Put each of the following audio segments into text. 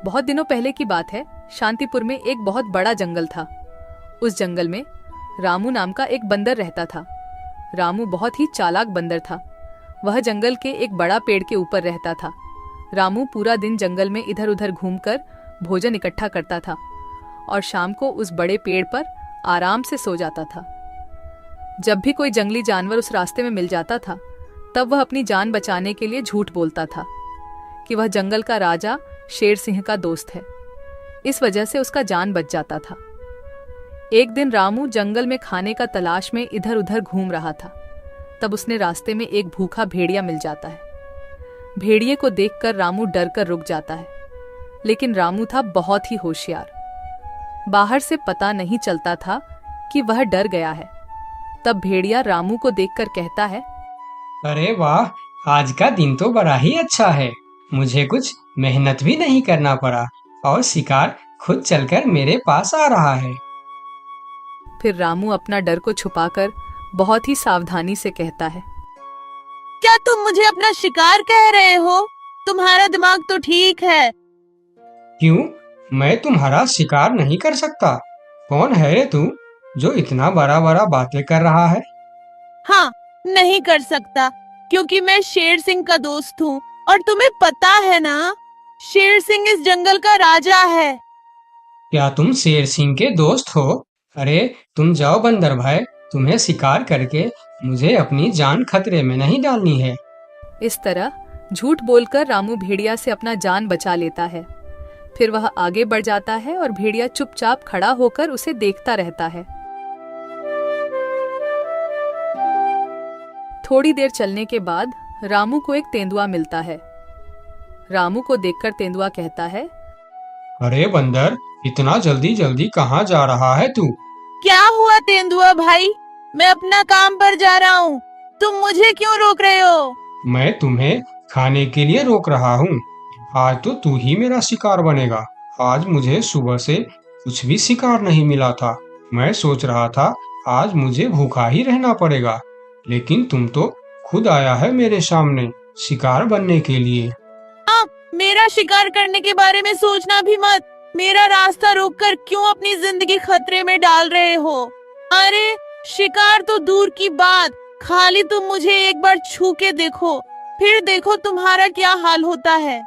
बहुत दिनों पहले की बात है। शांतिपुर में एक बहुत बड़ा जंगल था। उस जंगल में रामू नाम का एक बंदर रहता था। रामू बहुत ही चालाक बंदर था। वह जंगल के एक बड़ा पेड़ के ऊपर रहता था। रामू पूरा दिन जंगल में इधर उधर घूमकर भोजन इकट्ठा करता था और शाम को उस बड़े पेड़ पर आराम से सो जाता था। जब भी कोई जंगली जानवर उस रास्ते में मिल जाता था, तब वह अपनी जान बचाने के लिए झूठ बोलता था कि वह जंगल का राजा शेर सिंह का दोस्त है। इस वजह से उसका जान बच जाता था। एक दिन रामू जंगल में खाने का तलाश में इधर उधर घूम रहा था। तब उसने रास्ते में एक भूखा भेड़िया मिल जाता है। भेड़िए को देखकर रामू डर कर रुक जाता है, लेकिन रामू था बहुत ही होशियार। बाहर से पता नहीं चलता था कि वह डर गया है। तब भेड़िया रामू को देखकर कहता है, अरे वाह, आज का दिन तो बड़ा ही अच्छा है। मुझे कुछ मेहनत भी नहीं करना पड़ा और शिकार खुद चलकर मेरे पास आ रहा है। फिर रामू अपना डर को छुपाकर बहुत ही सावधानी से कहता है, क्या तुम मुझे अपना शिकार कह रहे हो? तुम्हारा दिमाग तो ठीक है। क्यों? मैं तुम्हारा शिकार नहीं कर सकता। कौन है रे तू जो इतना बड़ा बड़ा बातें कर रहा है? हाँ, नहीं कर सकता, क्योंकि मैं शेर सिंह का दोस्त हूँ और तुम्हें पता है ना, शेर सिंह इस जंगल का राजा है। क्या तुम शेर सिंह के दोस्त हो? अरे तुम जाओ बंदर भाई, तुम्हें शिकार करके मुझे अपनी जान खतरे में नहीं डालनी है। इस तरह झूठ बोलकर रामू भेड़िया से अपना जान बचा लेता है। फिर वह आगे बढ़ जाता है और भेड़िया चुपचाप खड़ा होकर उसे देखता रहता है। थोड़ी देर चलने के बाद रामू को एक तेंदुआ मिलता है। रामू को देखकर तेंदुआ कहता है, अरे बंदर, इतना जल्दी जल्दी कहाँ जा रहा है तू? क्या हुआ तेंदुआ भाई? मैं अपना काम पर जा रहा हूँ, तुम मुझे क्यों रोक रहे हो? मैं तुम्हें खाने के लिए रोक रहा हूँ। आज तो तू ही मेरा शिकार बनेगा। आज मुझे सुबह से कुछ भी शिकार नहीं मिला था। मैं सोच रहा था आज मुझे भूखा ही रहना पड़ेगा, लेकिन तुम तो खुद आया है मेरे सामने शिकार बनने के लिए। हाँ, मेरा शिकार करने के बारे में सोचना भी मत। मेरा रास्ता रोककर क्यों अपनी जिंदगी खतरे में डाल रहे हो? अरे शिकार तो दूर की बात, खाली तुम मुझे एक बार छू के देखो, फिर देखो तुम्हारा क्या हाल होता है।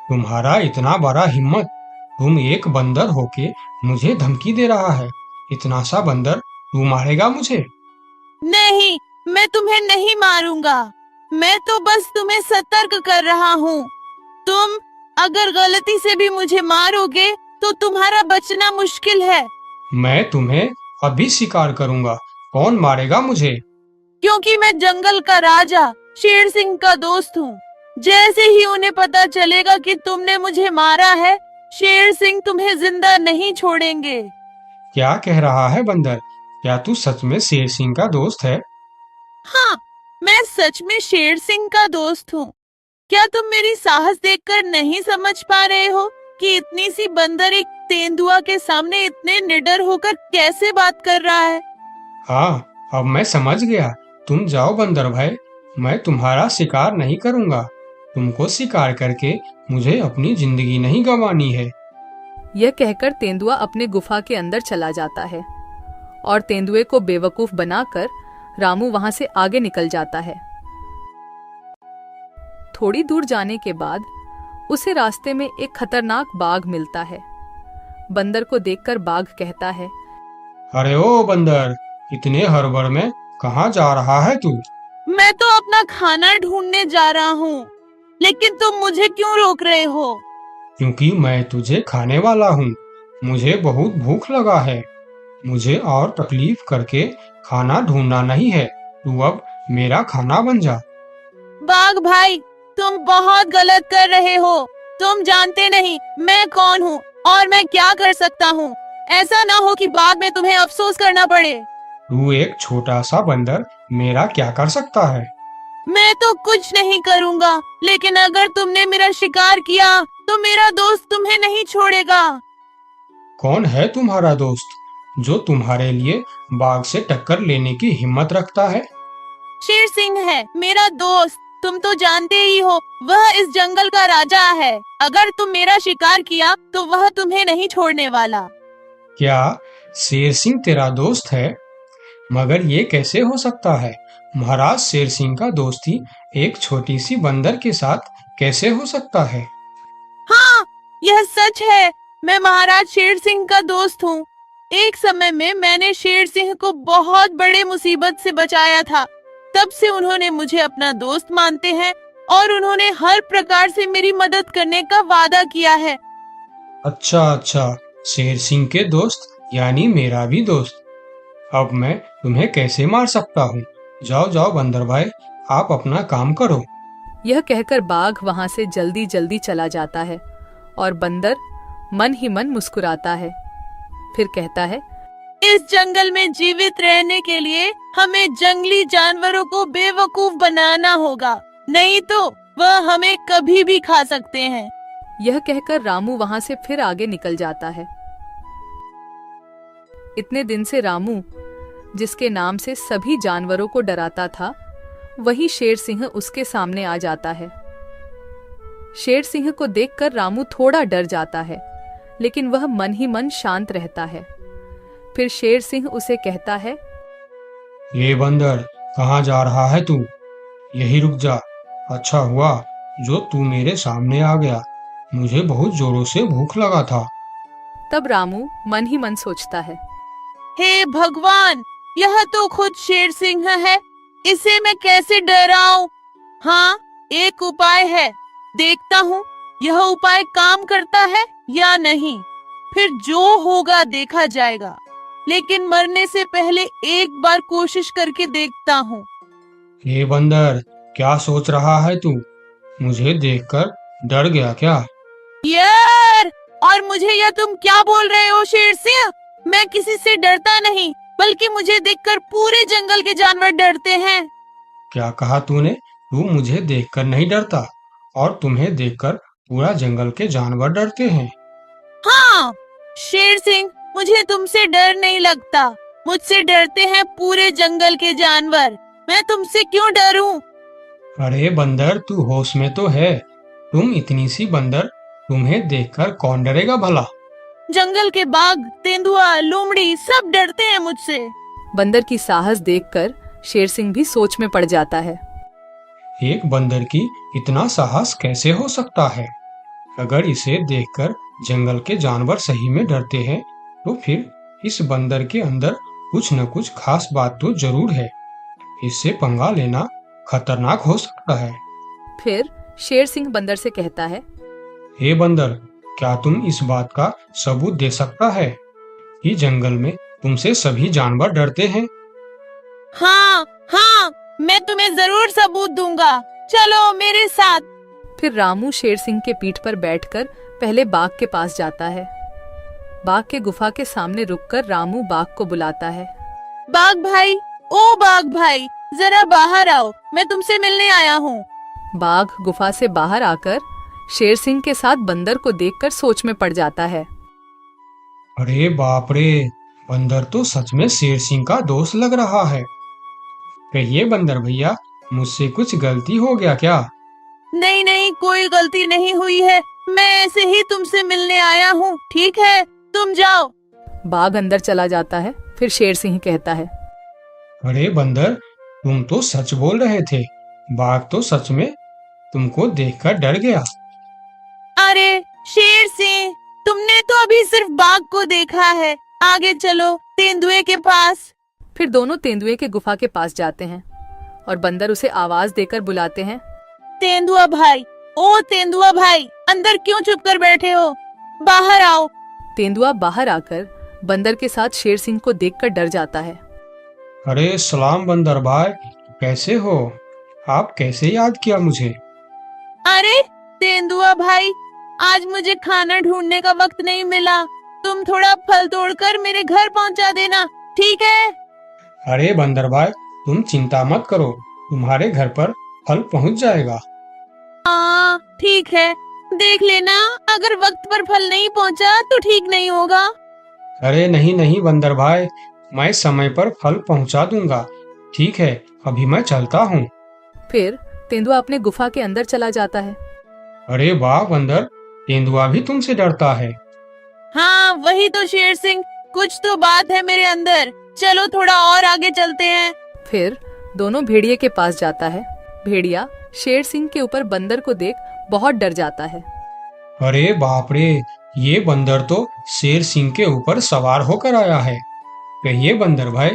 तुम्हारा इतना बड़ा हिम्मत! तुम एक बंदर होके मुझे धमकी दे रहा है। इतना सा बंदर तू मारेगा मुझे? नहीं, मैं तुम्हें नहीं मारूंगा। मैं तो बस तुम्हें सतर्क कर रहा हूँ। तुम अगर गलती से भी मुझे मारोगे तो तुम्हारा बचना मुश्किल है। मैं तुम्हें अभी शिकार करूंगा। कौन मारेगा मुझे? क्योंकि मैं जंगल का राजा शेर सिंह का दोस्त हूँ। जैसे ही उन्हें पता चलेगा कि तुमने मुझे मारा है, शेर सिंह तुम्हें जिंदा नहीं छोड़ेंगे। क्या कह रहा है बंदर? क्या तू सच में शेर सिंह का दोस्त है? हाँ, मैं सच में शेर सिंह का दोस्त हूँ। क्या तुम मेरी साहस देखकर नहीं समझ पा रहे हो कि इतनी सी बंदर एक तेंदुआ के सामने इतने निडर होकर कैसे बात कर रहा है? हाँ, अब मैं समझ गया। तुम जाओ बंदर भाई, मैं तुम्हारा शिकार नहीं करूंगा। तुमको शिकार करके मुझे अपनी जिंदगी नहीं गंवानी है। यह कहकर तेंदुआ अपने गुफा के अंदर चला जाता है और तेंदुए को बेवकूफ बनाकर रामू वहां से आगे निकल जाता है। थोड़ी दूर जाने के बाद उसे रास्ते में एक खतरनाक बाघ मिलता है। बंदर को देखकर बाघ कहता है, अरे ओ बंदर, इतने हड़बड़ में कहाँ जा रहा है तू? मैं तो अपना खाना ढूंढने जा रहा हूँ, लेकिन तुम मुझे क्यों रोक रहे हो? क्योंकि मैं तुझे खाने वाला हूँ। मुझे बहुत भूख लगा है। मुझे और तकलीफ करके खाना ढूंढना नहीं है। तू अब मेरा खाना बन जा। बाघ भाई, तुम बहुत गलत कर रहे हो। तुम जानते नहीं मैं कौन हूँ और मैं क्या कर सकता हूँ। ऐसा ना हो कि बाद में तुम्हें अफसोस करना पड़े। तू एक छोटा सा बंदर मेरा क्या कर सकता है? मैं तो कुछ नहीं करूँगा, लेकिन अगर तुमने मेरा शिकार किया तो मेरा दोस्त तुम्हें नहीं छोड़ेगा। कौन है तुम्हारा दोस्त जो तुम्हारे लिए बाघ से टक्कर लेने की हिम्मत रखता है? शेर सिंह है मेरा दोस्त। तुम तो जानते ही हो वह इस जंगल का राजा है। अगर तुम मेरा शिकार किया तो वह तुम्हें नहीं छोड़ने वाला। क्या शेर सिंह तेरा दोस्त है? मगर ये कैसे हो सकता है? महाराज शेर सिंह का दोस्ती एक छोटी सी बंदर के साथ कैसे हो सकता है? हाँ, यह सच है। मैं महाराज शेर सिंह का दोस्त हूँ। एक समय में मैंने शेर सिंह को बहुत बड़े मुसीबत से बचाया था। तब से उन्होंने मुझे अपना दोस्त मानते हैं और उन्होंने हर प्रकार से मेरी मदद करने का वादा किया है। अच्छा, शेर सिंह के दोस्त यानी मेरा भी दोस्त। अब मैं तुम्हें कैसे मार सकता हूँ? जाओ बंदर भाई, आप अपना काम करो। यह कहकर बाघ वहां से जल्दी जल्दी चला जाता है और बंदर मन ही मन मुस्कुराता है। फिर कहता है, इस जंगल में जीवित रहने के लिए हमें जंगली जानवरों को बेवकूफ बनाना होगा, नहीं तो वह हमें कभी भी खा सकते हैं। यह कहकर रामू वहां से फिर आगे निकल जाता है। इतने दिन से रामू, जिसके नाम से सभी जानवरों को डराता था, वही शेर सिंह उसके सामने आ जाता है। शेर सिंह को देखकर रामू थोड़ा डर जाता है, लेकिन वह मन ही मन शांत रहता है। फिर शेर सिंह उसे कहता है, ये बंदर, कहाँ जा रहा है तू? यही रुक जा। अच्छा हुआ जो तू मेरे सामने आ गया, मुझे बहुत जोरों से भूख लगा था। तब रामू मन ही मन सोचता है, हे भगवान, यह तो खुद शेर सिंह है, इसे मैं कैसे डराऊं? हाँ, एक उपाय है, देखता हूँ यह उपाय काम करता है या नहीं। फिर जो होगा देखा जाएगा, लेकिन मरने से पहले एक बार कोशिश करके देखता हूँ। ये बंदर, क्या सोच रहा है तू? मुझे देखकर डर गया क्या? यार, और मुझे यह तुम क्या बोल रहे हो शेर सिंह? मैं किसी से डरता नहीं, बल्कि मुझे देखकर पूरे जंगल के जानवर डरते हैं। क्या कहा तूने? तू मुझे देखकर नहीं डरता और तुम्हें देखकर पूरा जंगल के जानवर डरते हैं? हाँ शेर सिंह, मुझे तुमसे डर नहीं लगता, मुझसे डरते हैं पूरे जंगल के जानवर। मैं तुमसे क्यों डरूं? अरे बंदर, तू होश में तो है? तुम इतनी सी बंदर, तुम्हें देखकर कौन डरेगा भला? जंगल के बाघ, तेंदुआ, लोमड़ी सब डरते हैं मुझसे। बंदर की साहस देखकर शेर सिंह भी सोच में पड़ जाता है। एक बंदर की इतना साहस कैसे हो सकता है? अगर इसे देखकर जंगल के जानवर सही में डरते हैं, तो फिर इस बंदर के अंदर कुछ न कुछ खास बात तो जरूर है। इससे पंगा लेना खतरनाक हो सकता है। फिर शेर सिंह बंदर से कहता है, हे बंदर, क्या तुम इस बात का सबूत दे सकता है कि जंगल में तुमसे सभी जानवर डरते हैं? हाँ, मैं तुम्हें जरूर सबूत दूंगा, चलो मेरे साथ। फिर रामू शेर सिंह के पीठ पर बैठकर पहले बाघ के पास जाता है। बाघ के गुफा के सामने रुककर रामू बाघ को बुलाता है, बाघ भाई, ओ बाघ भाई, जरा बाहर आओ, मैं तुमसे मिलने आया हूँ। बाघ गुफा से बाहर आकर शेर सिंह के साथ बंदर को देखकर सोच में पड़ जाता है। अरे बाप रे, बंदर तो सच में शेर सिंह का दोस्त लग रहा है। कहिए बंदर भैया, मुझसे कुछ गलती हो गया क्या? नहीं, कोई गलती नहीं हुई है, मैं ऐसे ही तुमसे मिलने आया हूँ, ठीक है, तुम जाओ। बाघ अंदर चला जाता है। फिर शेर सिंह कहता है, अरे बंदर, तुम तो सच बोल रहे थे। बाघ तो सच में तुमको देखकर डर गया। अरे शेर सिंह, तुमने तो अभी सिर्फ बाघ को देखा है, आगे चलो तेंदुए के पास। फिर दोनों तेंदुए के गुफा के पास जाते हैं और बंदर उसे आवाज देकर बुलाते हैं, तेंदुआ भाई, ओ तेंदुआ भाई, अंदर क्यों चुप कर बैठे हो, बाहर आओ। तेंदुआ बाहर आकर बंदर के साथ शेर सिंह को देखकर डर जाता है। अरे सलाम बंदर भाई, कैसे हो? आप कैसे याद किया मुझे? अरे तेंदुआ भाई, आज मुझे खाना ढूंढने का वक्त नहीं मिला, तुम थोड़ा फल तोड़कर मेरे घर पहुंचा देना, ठीक है? अरे बंदर भाई, तुम चिंता मत करो, तुम्हारे घर पर फल पहुंच जाएगा। हाँ ठीक है, देख लेना, अगर वक्त पर फल नहीं पहुंचा तो ठीक नहीं होगा। अरे नहीं बंदर भाई, मैं समय पर फल पहुंचा दूंगा। ठीक है, अभी मैं चलता हूँ। फिर तेंदुआ अपने गुफा के अंदर चला जाता है। अरे वाह बंदर, तेंदुआ भी तुमसे डरता है। हाँ वही तो शेर सिंह, कुछ तो बात है मेरे अंदर। चलो थोड़ा और आगे चलते हैं। फिर दोनों भेड़िए के पास जाता है। भेड़िया शेर सिंह के ऊपर बंदर को देख बहुत डर जाता है। अरे बाप रे, ये बंदर तो शेर सिंह के ऊपर सवार होकर आया है। कहिए बंदर भाई,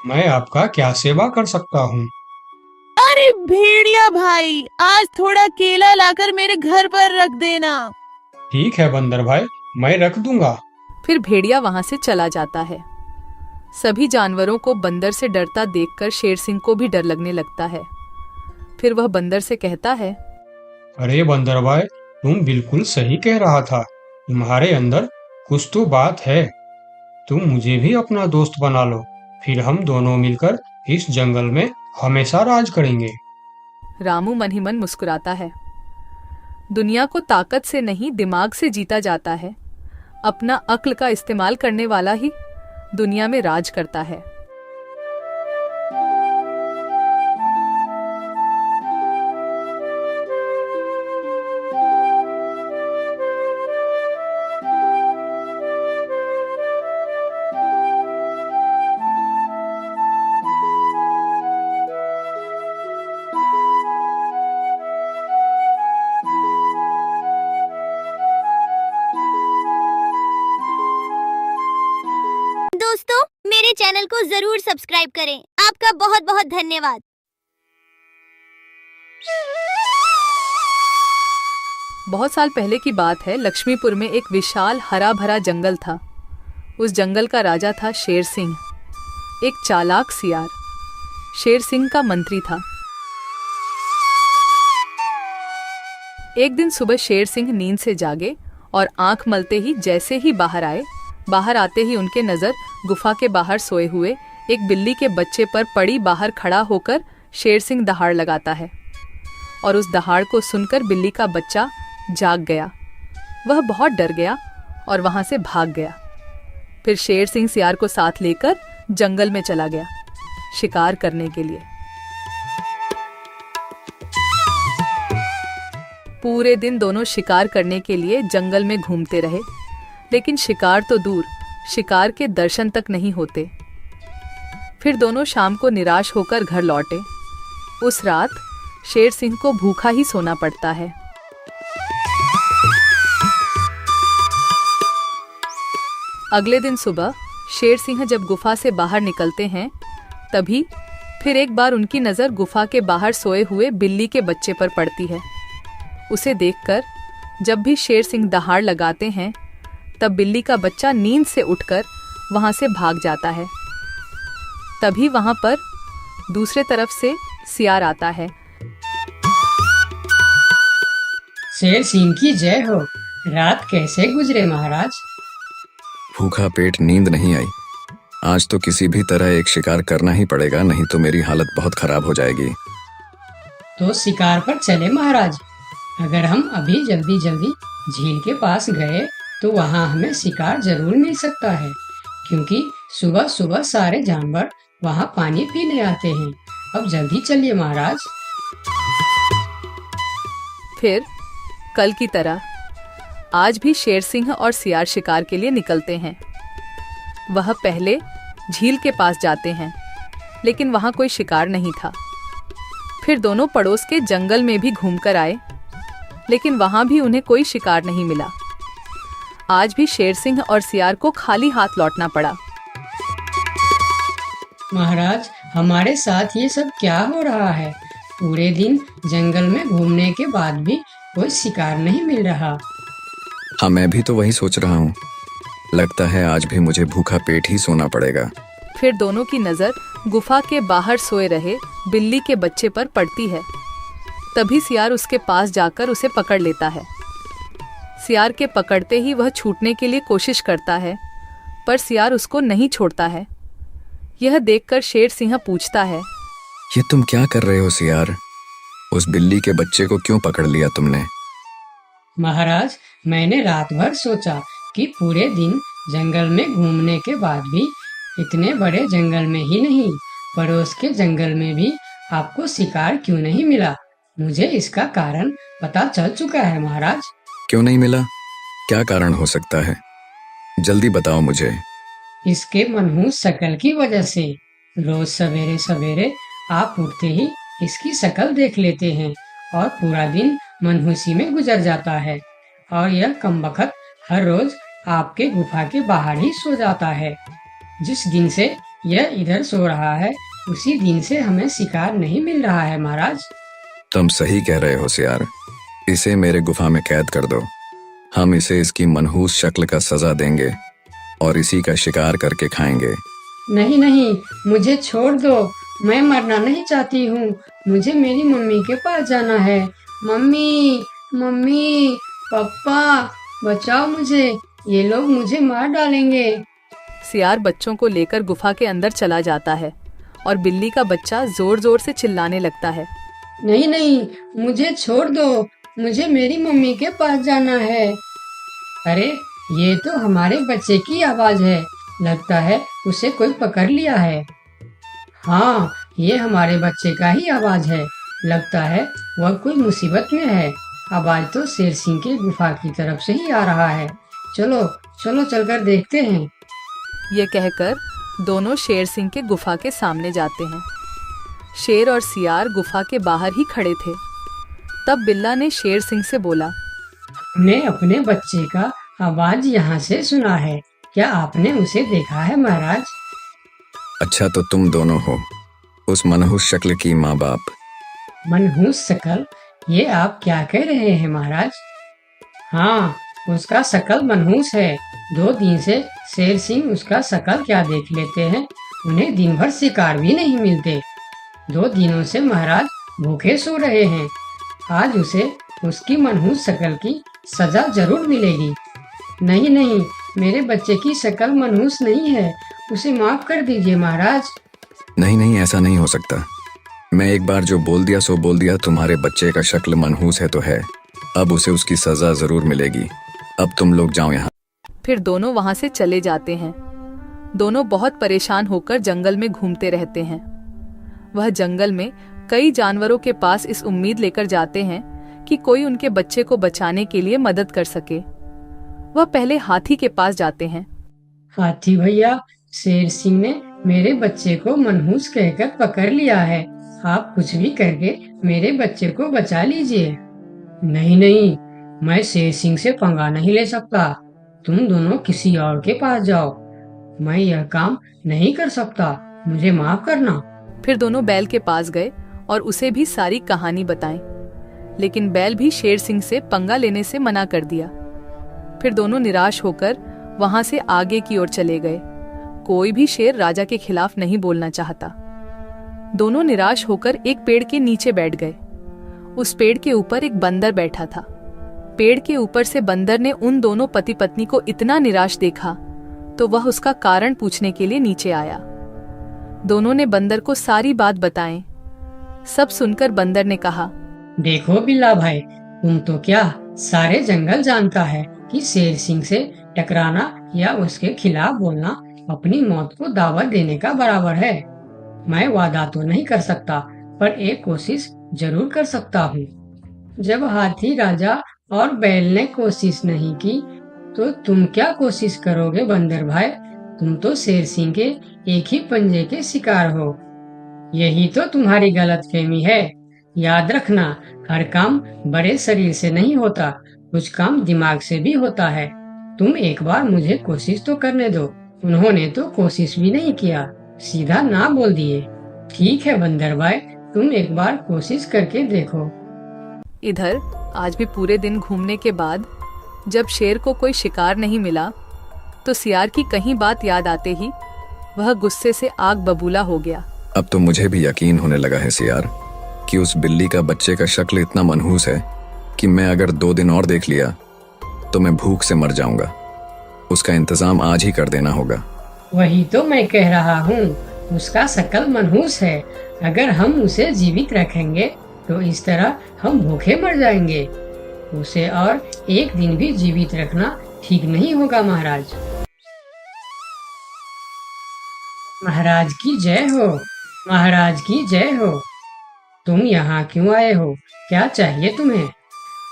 मैं आपका क्या सेवा कर सकता हूँ? अरे भेड़िया भाई, आज थोड़ा केला लाकर मेरे घर पर रख देना। ठीक है बंदर भाई, मैं रख दूंगा। फिर भेड़िया वहां से चला जाता है। सभी जानवरों को बंदर से डरता देखकर शेर सिंह को भी डर लगने लगता है। फिर वह बंदर से कहता है, अरे बंदर भाई, तुम बिल्कुल सही कह रहा था। तुम्हारे अंदर कुछ तो बात है। तुम मुझे भी अपना दोस्त बना लो, फिर हम दोनों मिलकर इस जंगल में हमेशा राज करेंगे। रामू मन ही मन मुस्कुराता है। दुनिया को ताकत से नहीं दिमाग से जीता जाता है। अपना अक्ल का इस्तेमाल करने वाला ही दुनिया में राज करता है। दोस्तों, मेरे चैनल को जरूर सब्सक्राइब करें। आपका बहुत बहुत धन्यवाद। बहुत साल पहले की बात है। लक्ष्मीपुर में एक विशाल हरा भरा जंगल था। उस जंगल का राजा था शेर सिंह, एक चालाक सियार। शेर सिंह का मंत्री था। एक दिन सुबह शेर सिंह नींद से जागे और आंख मलते ही जैसे ही बाहर आते ही उनके नजर गुफा के बाहर सोए हुए एक बिल्ली के बच्चे पर पड़ी। बाहर खड़ा होकर शेर सिंह दहाड़ लगाता है और उस दहाड़ को सुनकर बिल्ली का बच्चा जाग गया। वह बहुत डर गया और वहां से भाग गया। फिर शेर सिंह सियार को साथ लेकर जंगल में चला गया शिकार करने के लिए। पूरे दिन दोनों शिकार करने के लिए जंगल में घूमते रहे, लेकिन शिकार तो दूर, शिकार के दर्शन तक नहीं होते। फिर दोनों शाम को निराश होकर घर लौटे। उस रात शेर सिंह को भूखा ही सोना पड़ता है। अगले दिन सुबह शेर सिंह जब गुफा से बाहर निकलते हैं, तभी फिर एक बार उनकी नजर गुफा के बाहर सोए हुए बिल्ली के बच्चे पर पड़ती है। उसे देखकर जब भी शेर सिंह दहाड़ लगाते हैं, तब बिल्ली का बच्चा नींद से उठकर वहां से भाग जाता है। तभी वहां पर दूसरे तरफ से सियार आता है। शेर सिंह की जय हो। रात कैसे गुजरे महाराज? भूखा पेट, नींद नहीं आई। आज तो किसी भी तरह एक शिकार करना ही पड़ेगा, नहीं तो मेरी हालत बहुत खराब हो जाएगी। तो शिकार पर चले महाराज। अगर हम अभी जल्दी जल्दी झील के पास गए तो वहाँ हमें शिकार जरूर मिल सकता है, क्योंकि सुबह सुबह सारे जानवर वहाँ पानी पीने आते हैं। अब जल्दी चलिए महाराज। फिर कल की तरह आज भी शेर सिंह और सियार शिकार के लिए निकलते हैं। वह पहले झील के पास जाते हैं, लेकिन वहां कोई शिकार नहीं था। फिर दोनों पड़ोस के जंगल में भी घूमकर आए, लेकिन वहां भी उन्हें कोई शिकार नहीं मिला। आज भी शेर सिंह और सियार को खाली हाथ लौटना पड़ा। महाराज, हमारे साथ ये सब क्या हो रहा है? पूरे दिन जंगल में घूमने के बाद भी कोई शिकार नहीं मिल रहा। हाँ, मैं भी तो वही सोच रहा हूँ। लगता है आज भी मुझे भूखा पेट ही सोना पड़ेगा। फिर दोनों की नजर गुफा के बाहर सोए रहे बिल्ली के बच्चे पर पड़ती है। तभी सियार उसके पास जाकर उसे पकड़ लेता है। सियार के पकड़ते ही वह छूटने के लिए कोशिश करता है, पर सियार उसको नहीं छोड़ता है। यह देखकर शेर सिंह पूछता है, ये तुम क्या कर रहे हो सियार? उस बिल्ली के बच्चे को क्यों पकड़ लिया तुमने? महाराज, मैंने रात भर सोचा कि पूरे दिन जंगल में घूमने के बाद भी इतने बड़े जंगल में ही नहीं, पड़ोस के जंगल में भी आपको शिकार क्यों नहीं मिला। मुझे इसका कारण पता चल चुका है महाराज। क्यों नहीं मिला? क्या कारण हो सकता है? जल्दी बताओ मुझे। इसके मनहूस शक्ल की वजह से। रोज सवेरे सवेरे आप उठते ही इसकी शक्ल देख लेते हैं और पूरा दिन मनहूसी में गुजर जाता है। और यह कमबख्त हर रोज आपके गुफा के बाहर ही सो जाता है। जिस दिन से यह इधर सो रहा है उसी दिन से हमें शिकार नहीं मिल रहा है महाराज। तुम सही कह रहे हो सियार। इसे मेरे गुफा में कैद कर दो। हम इसे इसकी मनहूस शक्ल का सजा देंगे और इसी का शिकार करके खाएंगे। नहीं नहीं, मुझे छोड़ दो। मैं मरना नहीं चाहती हूँ। मुझे मेरी मम्मी के पास जाना है। मम्मी, मम्मी, पापा, बचाओ मुझे। ये लोग मुझे मार डालेंगे। सियार बच्चों को लेकर गुफा के अंदर चला जाता है और बिल्ली का बच्चा जोर जोर से चिल्लाने लगता है। नहीं नहीं, मुझे छोड़ दो। मुझे मेरी मम्मी के पास जाना है। अरे, ये तो हमारे बच्चे की आवाज है। लगता है उसे कोई पकड़ लिया है। हाँ, ये हमारे बच्चे का ही आवाज है। लगता है वह कोई मुसीबत में है। आवाज तो शेर सिंह के गुफा की तरफ से ही आ रहा है। चलो चलो चलकर देखते हैं। ये कहकर दोनों शेर सिंह के गुफा के सामने जाते हैं। शेर और सियार गुफा के बाहर ही खड़े थे। तब बिल्ला ने शेर सिंह से बोला, हमने अपने बच्चे का आवाज यहाँ से सुना है। क्या आपने उसे देखा है महाराज? अच्छा, तो तुम दोनों हो उस मनहूस शक्ल की माँ बाप। मनहूस शकल? ये आप क्या कह रहे हैं महाराज? हाँ, उसका शकल मनहूस है। 2 दिन से शेर सिंह उसका शकल क्या देख लेते हैं। उन्हें दिन भर शिकार भी नहीं मिलते। 2 दिनों से महाराज भूखे सो रहे हैं। आज उसे उसकी मनहूस शक्ल की सजा जरूर मिलेगी। नहीं नहीं, मेरे बच्चे की शक्ल मनहूस नहीं है। उसे माफ कर दीजिए महाराज। नहीं नहीं, ऐसा नहीं हो सकता। मैं एक बार जो बोल दिया सो बोल दिया। तुम्हारे बच्चे का शक्ल मनहूस है तो है। अब उसे उसकी सजा जरूर मिलेगी। अब तुम लोग जाओ यहाँ। फिर दोनों वहां से चले जाते हैं। दोनों बहुत परेशान होकर जंगल में घूमते रहते हैं। वह जंगल में कई जानवरों के पास इस उम्मीद लेकर जाते हैं कि कोई उनके बच्चे को बचाने के लिए मदद कर सके। वह पहले हाथी के पास जाते हैं। हाथी भैया, शेर सिंह ने मेरे बच्चे को मनहूस कहकर पकड़ लिया है। आप कुछ भी करके मेरे बच्चे को बचा लीजिए। नहीं नहीं, मैं शेर सिंह से पंगा नहीं ले सकता। तुम दोनों किसी और के पास जाओ। मैं यह काम नहीं कर सकता। मुझे माफ करना। फिर दोनों बैल के पास गए और उसे भी सारी कहानी बताई। लेकिन बैल भी शेर सिंह से पंगा लेने से मना कर दिया। फिर दोनों निराश होकर वहां से आगे की ओर चले गए। कोई भी शेर राजा के खिलाफ नहीं बोलना चाहता। दोनों निराश होकर एक पेड़ के नीचे बैठ गए। उस पेड़ के ऊपर एक बंदर बैठा था। पेड़ के ऊपर से बंदर ने उन दोनों पति पत्नी को इतना निराश देखा तो वह उसका कारण पूछने के लिए नीचे आया। दोनों ने बंदर को सारी बात बताई। सब सुनकर बंदर ने कहा, देखो बिल्ला भाई, तुम तो क्या सारे जंगल जानता है कि शेर सिंह से टकराना या उसके खिलाफ बोलना अपनी मौत को दावत देने का बराबर है। मैं वादा तो नहीं कर सकता, पर एक कोशिश जरूर कर सकता हूँ। जब हाथी राजा और बैल ने कोशिश नहीं की, तो तुम क्या कोशिश करोगे बंदर भाई? तुम तो शेर सिंह के एक ही पंजे के शिकार हो। यही तो तुम्हारी गलतफहमी है। याद रखना, हर काम बड़े शरीर से नहीं होता, कुछ काम दिमाग से भी होता है। तुम एक बार मुझे कोशिश तो करने दो। उन्होंने तो कोशिश भी नहीं किया, सीधा ना बोल दिए। ठीक है बंदर भाई, तुम एक बार कोशिश करके देखो। इधर आज भी पूरे दिन घूमने के बाद जब शेर को कोई शिकार नहीं मिला तो सियार की कहीं बात याद आते ही वह गुस्से से आग बबूला हो गया। अब तो मुझे भी यकीन होने लगा है सियार कि उस बिल्ली का बच्चे का शक्ल इतना मनहूस है कि मैं अगर 2 दिन और देख लिया तो मैं भूख से मर जाऊंगा। उसका इंतजाम आज ही कर देना होगा। वही तो मैं कह रहा हूँ, उसका शक्ल मनहूस है। अगर हम उसे जीवित रखेंगे तो इस तरह हम भूखे मर जाएंगे। उसे और एक दिन भी जीवित रखना ठीक नहीं होगा महाराज। महाराज की जय हो, महाराज की जय हो। तुम यहाँ क्यों आए हो? क्या चाहिए तुम्हें?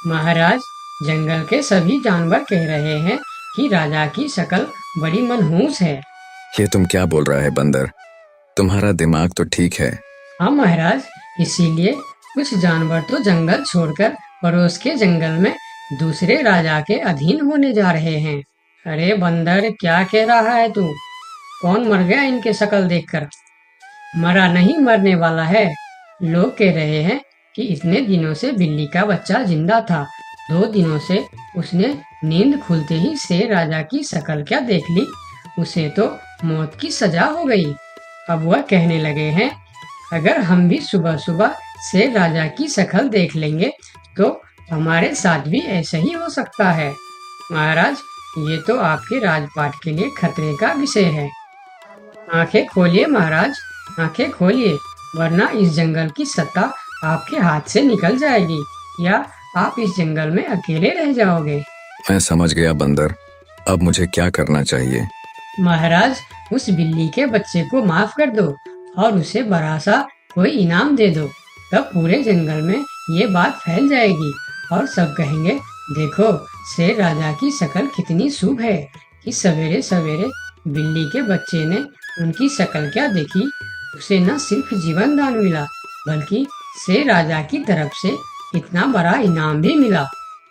महाराज, जंगल के सभी जानवर कह रहे हैं कि राजा की शक्ल बड़ी मनहूस है। ये तुम क्या बोल रहा है बंदर? तुम्हारा दिमाग तो ठीक है। हाँ महाराज, इसीलिए कुछ जानवर तो जंगल छोड़कर पड़ोस के जंगल में दूसरे राजा के अधीन होने जा रहे हैं। अरे बंदर, क्या कह रहा है तू? कौन मर गया इनके शक्ल देखकर? मरा नहीं, मरने वाला है। लोग कह रहे हैं कि इतने दिनों से बिल्ली का बच्चा जिंदा था। 2 दिनों से उसने नींद खुलते ही शेर राजा की शक्ल क्या देख ली, उसे तो मौत की सजा हो गई। अब वह कहने लगे हैं, अगर हम भी सुबह सुबह शेर राजा की शक्ल देख लेंगे तो हमारे साथ भी ऐसा ही हो सकता है। महाराज, ये तो आपके राजपाट के लिए खतरे का विषय है। आंखें खोलिए महाराज, आंखें खोलिए, वरना इस जंगल की सत्ता आपके हाथ से निकल जाएगी या आप इस जंगल में अकेले रह जाओगे। मैं समझ गया बंदर, अब मुझे क्या करना चाहिए? महाराज, उस बिल्ली के बच्चे को माफ कर दो और उसे बड़ा सा कोई इनाम दे दो। तब पूरे जंगल में ये बात फैल जाएगी और सब कहेंगे, देखो शेर राजा की शक्ल कितनी शुभ है कि सवेरे सवेरे बिल्ली के बच्चे ने उनकी शक्ल क्या देखी, उसे न सिर्फ जीवन दान मिला बल्कि शेर राजा की तरफ से इतना बड़ा इनाम भी मिला।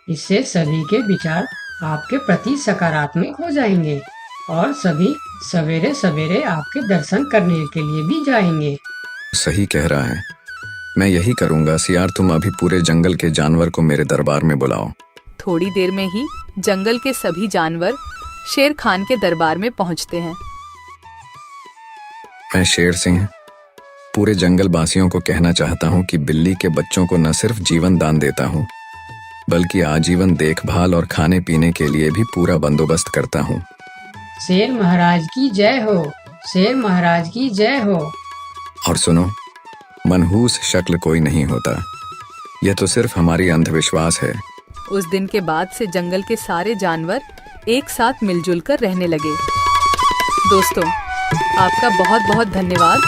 इससे सभी के विचार आपके प्रति सकारात्मक हो जाएंगे और सभी सवेरे सवेरे आपके दर्शन करने के लिए भी जाएंगे। सही कह रहा है, मैं यही करूंगा। सियार, तुम अभी पूरे जंगल के जानवर को मेरे दरबार में बुलाओ। थोड़ी देर में ही जंगल के सभी जानवर शेर खान के दरबार में पहुंचते हैं। मैं शेर सिंह पूरे जंगल वासियों को कहना चाहता हूँ कि बिल्ली के बच्चों को न सिर्फ जीवन दान देता हूँ बल्कि आजीवन देखभाल और खाने पीने के लिए भी पूरा बंदोबस्त करता हूँ। शेर महाराज की जय हो, शेर महाराज की जय हो। और सुनो, मनहूस शक्ल कोई नहीं होता, यह तो सिर्फ हमारी अंधविश्वास है। उस दिन के बाद से जंगल के सारे जानवर एक साथ मिलजुल कर रहने लगे। दोस्तों, आपका बहुत बहुत धन्यवाद